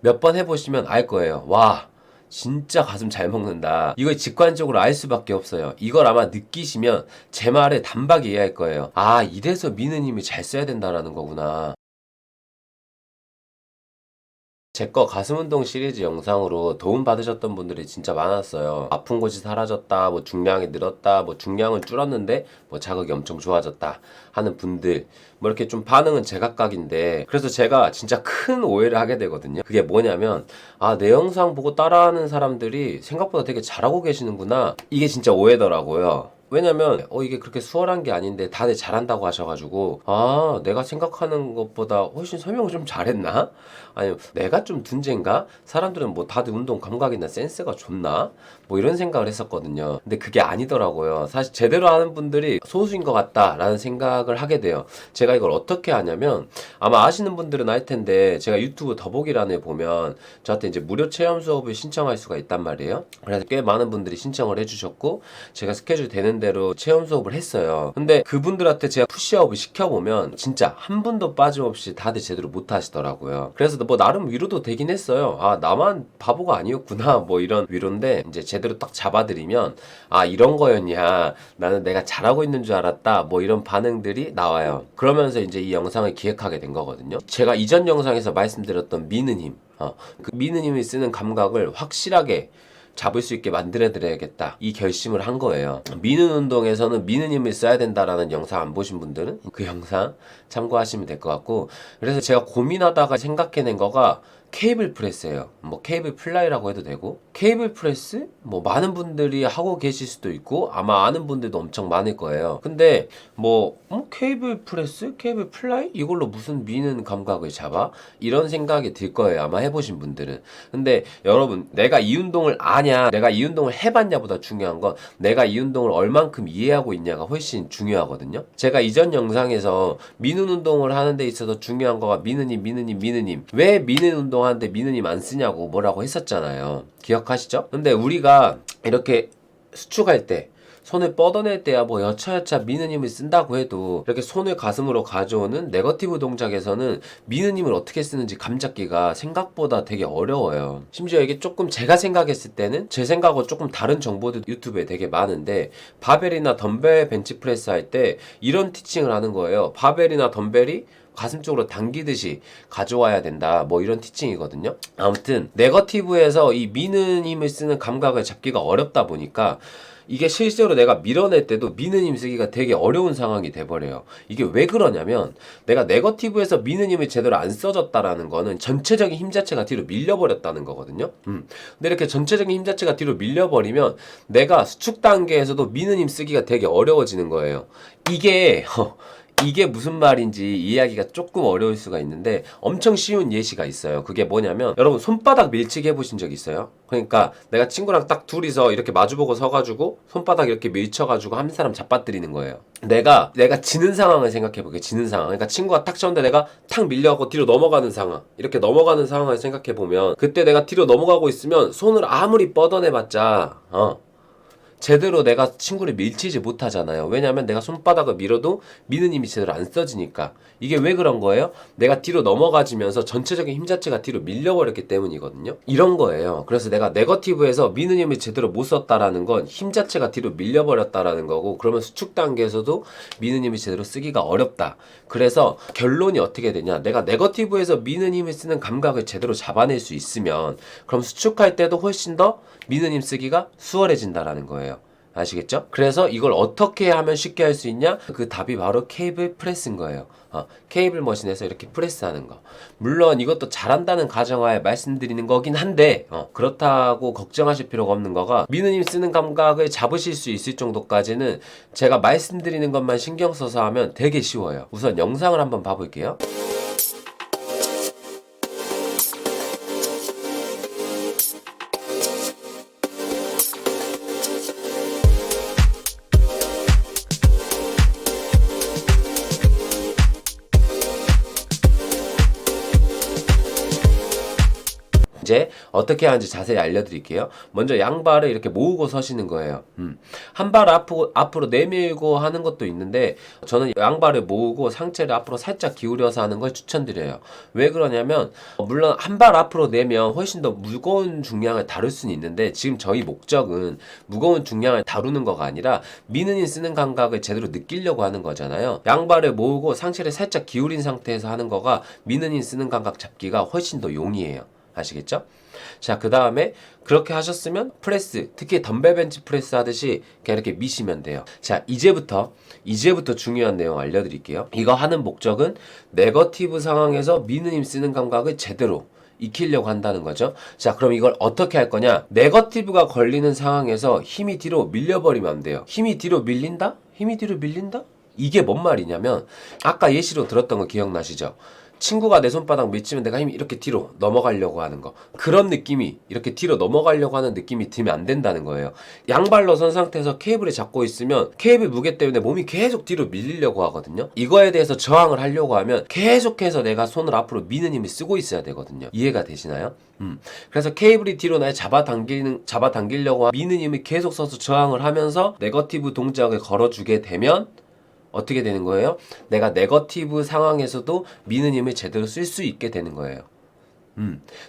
몇 번 해보시면 알 거예요. 와, 진짜 가슴 잘 먹는다. 이걸 직관적으로 알 수밖에 없어요. 이걸 아마 느끼시면 제 말을 단박에 이해할 거예요. 아, 이래서 미느님이 잘 써야 된다라는 거구나. 제 거 가슴운동 시리즈 영상으로 도움 받으셨던 분들이 진짜 많았어요. 아픈 곳이 사라졌다, 뭐 중량이 늘었다, 뭐 중량은 줄었는데 뭐 자극이 엄청 좋아졌다 하는 분들, 뭐 이렇게 좀 반응은 제각각인데, 그래서 제가 진짜 큰 오해를 하게 되거든요. 그게 뭐냐면, 아, 내 영상 보고 따라하는 사람들이 생각보다 되게 잘하고 계시는구나, 이게 진짜 오해더라고요. 왜냐면 이게 그렇게 수월한 게 아닌데 다들 잘한다고 하셔가지고, 아, 내가 생각하는 것보다 훨씬 설명을 좀 잘했나? 아니면 내가 좀 둔재인가? 사람들은 뭐 다들 운동 감각이나 센스가 좋나? 뭐 이런 생각을 했었거든요. 근데 그게 아니더라고요. 사실 제대로 하는 분들이 소수인 것 같다라는 생각을 하게 돼요. 제가 이걸 어떻게 하냐면, 아마 아시는 분들은 알 텐데, 제가 유튜브 더보기란에 보면 저한테 이제 무료 체험 수업을 신청할 수가 있단 말이에요. 그래서 꽤 많은 분들이 신청을 해주셨고, 제가 스케줄 되는 대로 체험 수업을 했어요. 근데 그분들한테 제가 푸시업을 시켜보면 진짜 한 분도 빠짐없이 다들 제대로 못 하시더라고요. 그래서 뭐 나름 위로도 되긴 했어요. 아, 나만 바보가 아니었구나, 뭐 이런 위로인데, 이제 제대로 딱 잡아드리면, 아, 이런 거였냐, 나는 내가 잘하고 있는 줄 알았다, 뭐 이런 반응들이 나와요. 그러면서 이제 이 영상을 기획하게 된 거거든요. 제가 이전 영상에서 말씀드렸던 미느님, 그 미느님이 쓰는 감각을 확실하게 잡을 수 있게 만들어 드려야겠다, 이 결심을 한 거예요. 미는 운동에서는 미느님을 써야 된다라는 영상 안 보신 분들은 그 영상 참고하시면 될 것 같고, 그래서 제가 고민하다가 생각해낸 거가 케이블 프레스예요. 뭐 케이블 플라이라고 해도 되고, 케이블 프레스 뭐 많은 분들이 하고 계실 수도 있고 아마 아는 분들도 엄청 많을 거예요. 근데 뭐 케이블 프레스, 케이블 플라이, 이걸로 무슨 미는 감각을 잡아? 이런 생각이 들 거예요, 아마 해보신 분들은. 근데 여러분, 내가 이 운동을 아냐, 내가 이 운동을 해봤냐보다 중요한 건 내가 이 운동을 얼만큼 이해하고 있냐가 훨씬 중요하거든요. 제가 이전 영상에서 미는 운동을 하는 데 있어서 중요한 거가 미느님, 왜 미는 운동 하는데 미느님 안 쓰냐고 뭐라고 했었잖아요. 기억하시죠? 근데 우리가 이렇게 수축할 때, 손을 뻗어낼 때야 뭐 여차여차 미느님을 쓴다고 해도, 이렇게 손을 가슴으로 가져오는 네거티브 동작에서는 미느님을 어떻게 쓰는지 감잡기가 생각보다 되게 어려워요. 심지어 이게 조금 제가 생각했을 때는, 제 생각하고 조금 다른 정보도 유튜브에 되게 많은데, 바벨이나 덤벨 벤치프레스 할 때 이런 티칭을 하는 거예요. 바벨이나 덤벨이 가슴 쪽으로 당기듯이 가져와야 된다, 뭐 이런 티칭이거든요. 아무튼 네거티브에서 이 미는 힘을 쓰는 감각을 잡기가 어렵다 보니까, 이게 실제로 내가 밀어낼 때도 미는 힘 쓰기가 되게 어려운 상황이 돼버려요. 이게 왜 그러냐면, 내가 네거티브에서 미는 힘이 제대로 안 써졌다라는 거는 전체적인 힘 자체가 뒤로 밀려버렸다는 거거든요. 근데 이렇게 전체적인 힘 자체가 뒤로 밀려버리면 내가 수축 단계에서도 미는 힘 쓰기가 되게 어려워지는 거예요. 이게 무슨 말인지 이해하기가 조금 어려울 수가 있는데, 엄청 쉬운 예시가 있어요. 그게 뭐냐면, 여러분 손바닥 밀치기 해보신 적 있어요? 그러니까 내가 친구랑 딱 둘이서 이렇게 마주보고 서가지고 손바닥 이렇게 밀쳐가지고 한 사람 잡아뜨리는 거예요. 내가 지는 상황을 생각해볼게. 지는 상황. 그러니까 친구가 탁 쳤는데 내가 탁 밀려갖고 뒤로 넘어가는 상황, 이렇게 넘어가는 상황을 생각해보면, 그때 내가 뒤로 넘어가고 있으면 손을 아무리 뻗어내봤자 제대로 내가 친구를 밀치지 못하잖아요. 왜냐면 내가 손바닥을 밀어도 미는 힘이 제대로 안 써지니까. 이게 왜 그런 거예요? 내가 뒤로 넘어가지면서 전체적인 힘 자체가 뒤로 밀려버렸기 때문이거든요. 이런 거예요. 그래서 내가 네거티브에서 미는 힘을 제대로 못 썼다라는 건 힘 자체가 뒤로 밀려버렸다라는 거고, 그러면 수축 단계에서도 미는 힘을 제대로 쓰기가 어렵다. 그래서 결론이 어떻게 되냐, 내가 네거티브에서 미는 힘을 쓰는 감각을 제대로 잡아낼 수 있으면, 그럼 수축할 때도 훨씬 더 미는 힘 쓰기가 수월해진다라는 거예요. 아시겠죠? 그래서 이걸 어떻게 하면 쉽게 할 수 있냐? 그 답이 바로 케이블 프레스인 거예요. 케이블 머신에서 이렇게 프레스하는 거. 물론 이것도 잘한다는 가정하에 말씀드리는 거긴 한데, 그렇다고 걱정하실 필요가 없는 거가, 미는 힘 쓰는 감각을 잡으실 수 있을 정도까지는 제가 말씀드리는 것만 신경 써서 하면 되게 쉬워요. 우선 영상을 한번 봐볼게요. 이제 어떻게 하는지 자세히 알려드릴게요. 먼저 양발을 이렇게 모으고 서시는 거예요. 한 발 앞으로 내밀고 하는 것도 있는데 저는 양발을 모으고 상체를 앞으로 살짝 기울여서 하는 걸 추천드려요. 왜 그러냐면 물론 한 발 앞으로 내면 훨씬 더 무거운 중량을 다룰 수는 있는데 지금 저희 목적은 무거운 중량을 다루는 거가 아니라 미느님 쓰는 감각을 제대로 느끼려고 하는 거잖아요. 양발을 모으고 상체를 살짝 기울인 상태에서 하는 거가 미느님 쓰는 감각 잡기가 훨씬 더 용이해요. 아시겠죠? 자, 그 다음에 그렇게 하셨으면 프레스, 특히 덤벨 벤치 프레스 하듯이 그냥 이렇게 미시면 돼요. 자, 이제부터 중요한 내용 알려드릴게요. 이거 하는 목적은 네거티브 상황에서 미느님 쓰는 감각을 제대로 익히려고 한다는 거죠. 자, 그럼 이걸 어떻게 할 거냐? 네거티브가 걸리는 상황에서 힘이 뒤로 밀려버리면 안 돼요. 힘이 뒤로 밀린다? 힘이 뒤로 밀린다? 이게 뭔 말이냐면 아까 예시로 들었던 거 기억나시죠? 친구가 내 손바닥 밀치면 내가 힘이 이렇게 뒤로 넘어가려고 하는 거. 그런 느낌이 이렇게 뒤로 넘어가려고 하는 느낌이 들면 안 된다는 거예요. 양발로 선 상태에서 케이블을 잡고 있으면 케이블 무게 때문에 몸이 계속 뒤로 밀리려고 하거든요. 이거에 대해서 저항을 하려고 하면 계속해서 내가 손을 앞으로 미는 힘을 쓰고 있어야 되거든요. 이해가 되시나요? 그래서 케이블이 뒤로 날 잡아당기려고 미는 힘을 계속 써서 저항을 하면서 네거티브 동작을 걸어주게 되면 어떻게 되는 거예요? 내가 네거티브 상황에서도 미는 힘을 제대로 쓸 수 있게 되는 거예요.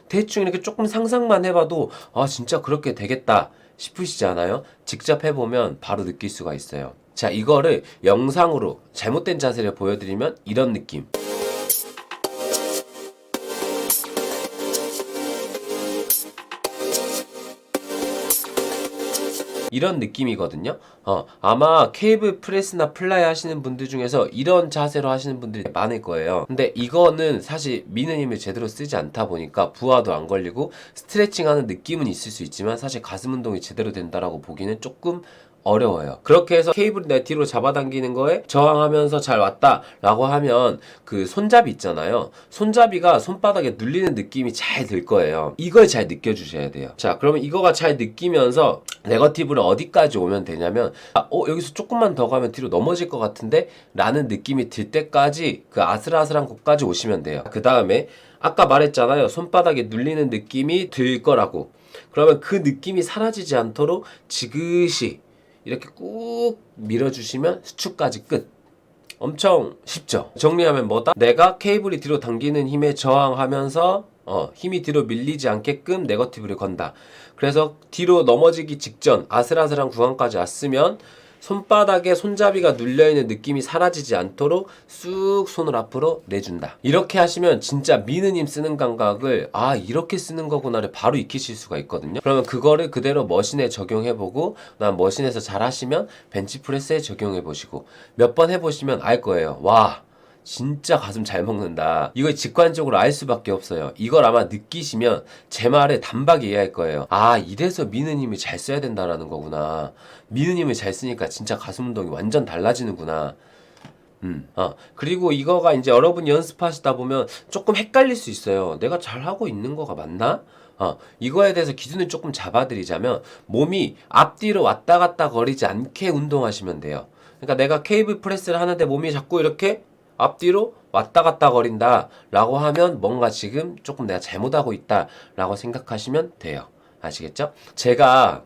대충 이렇게 조금 상상만 해봐도 아 진짜 그렇게 되겠다 싶으시지 않아요? 직접 해보면 바로 느낄 수가 있어요. 자, 이거를 영상으로 잘못된 자세를 보여드리면 이런 느낌. 이런 느낌이거든요. 아마 케이블 프레스나 플라이 하시는 분들 중에서 이런 자세로 하시는 분들이 많을 거예요. 근데 이거는 사실 미는 힘을 제대로 쓰지 않다 보니까 부하도 안 걸리고 스트레칭 하는 느낌은 있을 수 있지만 사실 가슴 운동이 제대로 된다라고 보기는 조금 어려워요. 그렇게 해서 케이블을 내 뒤로 잡아당기는 거에 저항하면서 잘 왔다 라고 하면 그 손잡이 있잖아요. 손잡이가 손바닥에 눌리는 느낌이 잘 들 거예요. 이걸 잘 느껴주셔야 돼요. 자, 그러면 이거가 잘 느끼면서 네거티브를 어디까지 오면 되냐면 여기서 조금만 더 가면 뒤로 넘어질 것 같은데 라는 느낌이 들 때까지 그 아슬아슬한 곳까지 오시면 돼요. 그 다음에 아까 말했잖아요. 손바닥에 눌리는 느낌이 들 거라고. 그러면 그 느낌이 사라지지 않도록 지그시 이렇게 꾹 밀어주시면 수축까지 끝. 엄청 쉽죠? 정리하면 뭐다? 내가 케이블이 뒤로 당기는 힘에 저항하면서 힘이 뒤로 밀리지 않게끔 네거티브를 건다. 그래서 뒤로 넘어지기 직전 아슬아슬한 구간까지 왔으면 손바닥에 손잡이가 눌려있는 느낌이 사라지지 않도록 쑥 손을 앞으로 내준다. 이렇게 하시면 진짜 미는 힘 쓰는 감각을 이렇게 쓰는 거구나를 바로 익히실 수가 있거든요. 그러면 그거를 그대로 머신에 적용해보고 난 머신에서 잘 하시면 벤치프레스에 적용해보시고 몇 번 해보시면 알 거예요. 와, 진짜 가슴 잘 먹는다. 이걸 직관적으로 알 수밖에 없어요. 이걸 아마 느끼시면 제 말을 단박에 이해할 거예요. 이래서 미는 힘을 잘 써야 된다라는 거구나. 미는 힘을 잘 쓰니까 진짜 가슴 운동이 완전 달라지는구나. 그리고 이거가 이제 여러분이 연습하시다 보면 조금 헷갈릴 수 있어요. 내가 잘하고 있는 거가 맞나? 이거에 대해서 기준을 조금 잡아드리자면 몸이 앞뒤로 왔다 갔다 거리지 않게 운동하시면 돼요. 그러니까 내가 케이블 프레스를 하는데 몸이 자꾸 이렇게 앞뒤로 왔다 갔다 거린다 라고 하면 뭔가 지금 조금 내가 잘못하고 있다 라고 생각하시면 돼요. 아시겠죠? 제가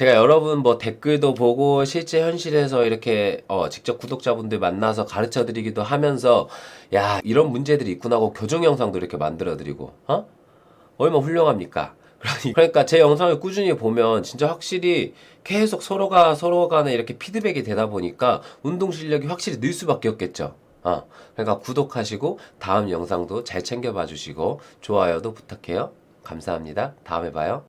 여러분 뭐 댓글도 보고 실제 현실에서 이렇게 직접 구독자분들 만나서 가르쳐 드리기도 하면서 야, 이런 문제들이 있구나 하고 교정 영상도 이렇게 만들어 드리고 얼마나 훌륭합니까? 그러니까 제 영상을 꾸준히 보면 진짜 확실히 계속 서로 간에 이렇게 피드백이 되다 보니까 운동 실력이 확실히 늘 수밖에 없겠죠. 그러니까 구독하시고 다음 영상도 잘 챙겨봐 주시고 좋아요도 부탁해요. 감사합니다. 다음에 봐요.